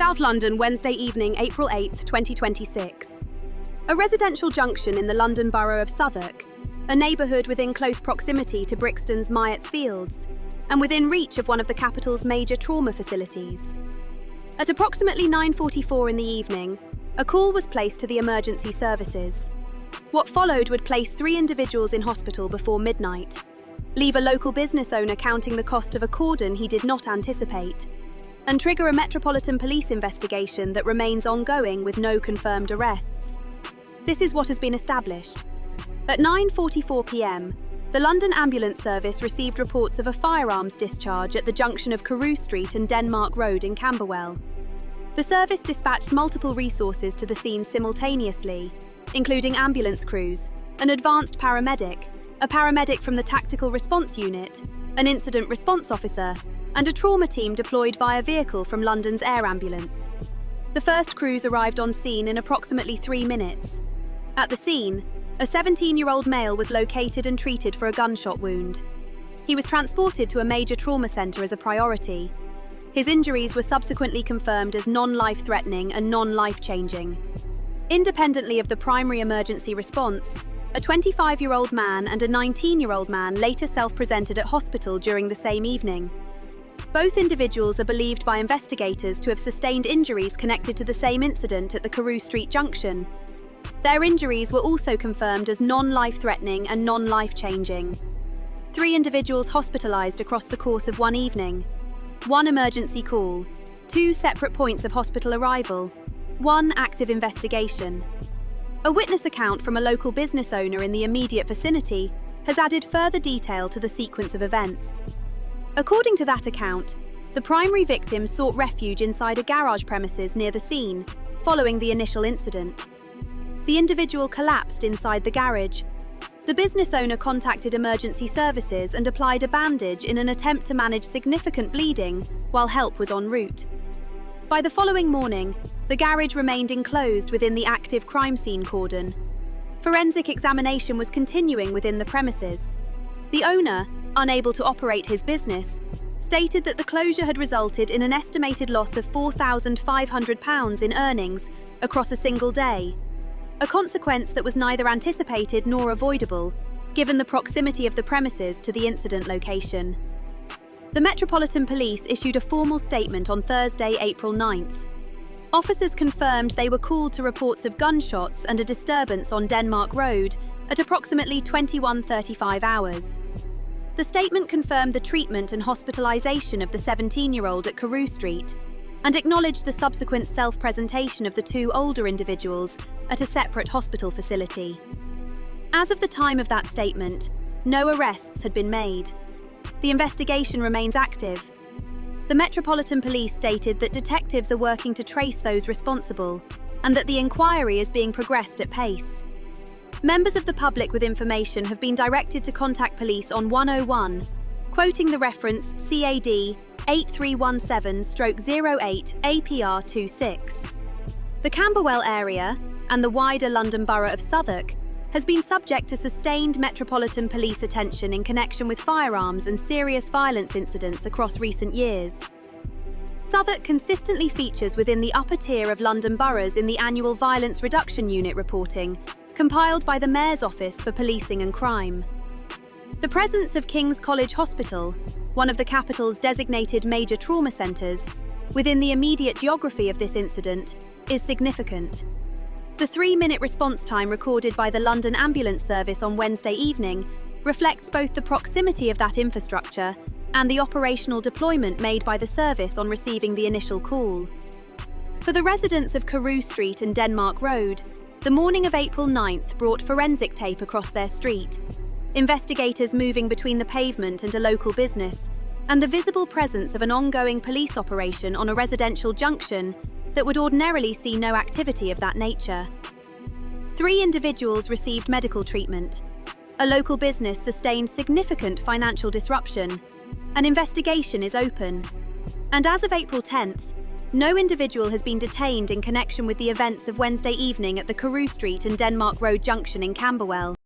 South London, Wednesday evening, April 8, 2026. A residential junction in the London Borough of Southwark, a neighbourhood within close proximity to Brixton's Myatts Fields, and within reach of one of the capital's major trauma facilities. At approximately 9:44 in the evening, a call was placed to the emergency services. What followed would place 3 individuals in hospital before midnight, leave a local business owner counting the cost of a cordon he did not anticipate, and trigger a Metropolitan Police investigation that remains ongoing with no confirmed arrests. This is what has been established. At 9:44 p.m, the London Ambulance Service received reports of a firearms discharge at the junction of Carew Street and Denmark Road in Camberwell. The service dispatched multiple resources to the scene simultaneously, including ambulance crews, an advanced paramedic, a paramedic from the Tactical Response Unit, an incident response officer, and a trauma team deployed via vehicle from London's air ambulance. The first crews arrived on scene in approximately 3 minutes. At the scene, a 17-year-old male was located and treated for a gunshot wound. He was transported to a major trauma centre as a priority. His injuries were subsequently confirmed as non-life-threatening and non-life-changing. Independently of the primary emergency response, a 25-year-old man and a 19-year-old man later self-presented at hospital during the same evening. Both individuals are believed by investigators to have sustained injuries connected to the same incident at the Carew Street junction. Their injuries were also confirmed as non-life-threatening and non-life-changing. 3 individuals hospitalized across the course of one evening. 1 emergency call, 2 separate points of hospital arrival, 1 active investigation. A witness account from a local business owner in the immediate vicinity has added further detail to the sequence of events. According to that account, the primary victim sought refuge inside a garage premises near the scene, following the initial incident. The individual collapsed inside the garage. The business owner contacted emergency services and applied a bandage in an attempt to manage significant bleeding while help was en route. By the following morning, the garage remained enclosed within the active crime scene cordon. Forensic examination was continuing within the premises. The owner, unable to operate his business, stated that the closure had resulted in an estimated loss of £4,500 in earnings across a single day, a consequence that was neither anticipated nor avoidable, given the proximity of the premises to the incident location. The Metropolitan Police issued a formal statement on Thursday, April 9th. Officers confirmed they were called to reports of gunshots and a disturbance on Denmark Road at approximately 21:35 hours. The statement confirmed the treatment and hospitalization of the 17-year-old at Carew Street and acknowledged the subsequent self-presentation of the 2 older individuals at a separate hospital facility. As of the time of that statement, no arrests had been made. The investigation remains active. The Metropolitan Police stated that detectives are working to trace those responsible and that the inquiry is being progressed at pace. Members of the public with information have been directed to contact police on 101, quoting the reference CAD 8317/08 APR 26. The Camberwell area and the wider London Borough of Southwark has been subject to sustained Metropolitan Police attention in connection with firearms and serious violence incidents across recent years. Southwark consistently features within the upper tier of London boroughs in the annual Violence Reduction Unit reporting, compiled by the Mayor's Office for Policing and Crime. The presence of King's College Hospital, one of the capital's designated major trauma centres, within the immediate geography of this incident, is significant. The 3-minute response time recorded by the London Ambulance Service on Wednesday evening reflects both the proximity of that infrastructure and the operational deployment made by the service on receiving the initial call. For the residents of Carew Street and Denmark Road, the morning of April 9th brought forensic tape across their street, investigators moving between the pavement and a local business, and the visible presence of an ongoing police operation on a residential junction that would ordinarily see no activity of that nature. 3 individuals received medical treatment. A local business sustained significant financial disruption. An investigation is open. And as of April 10th, no individual has been detained in connection with the events of Wednesday evening at the Carew Street and Denmark Road junction in Camberwell.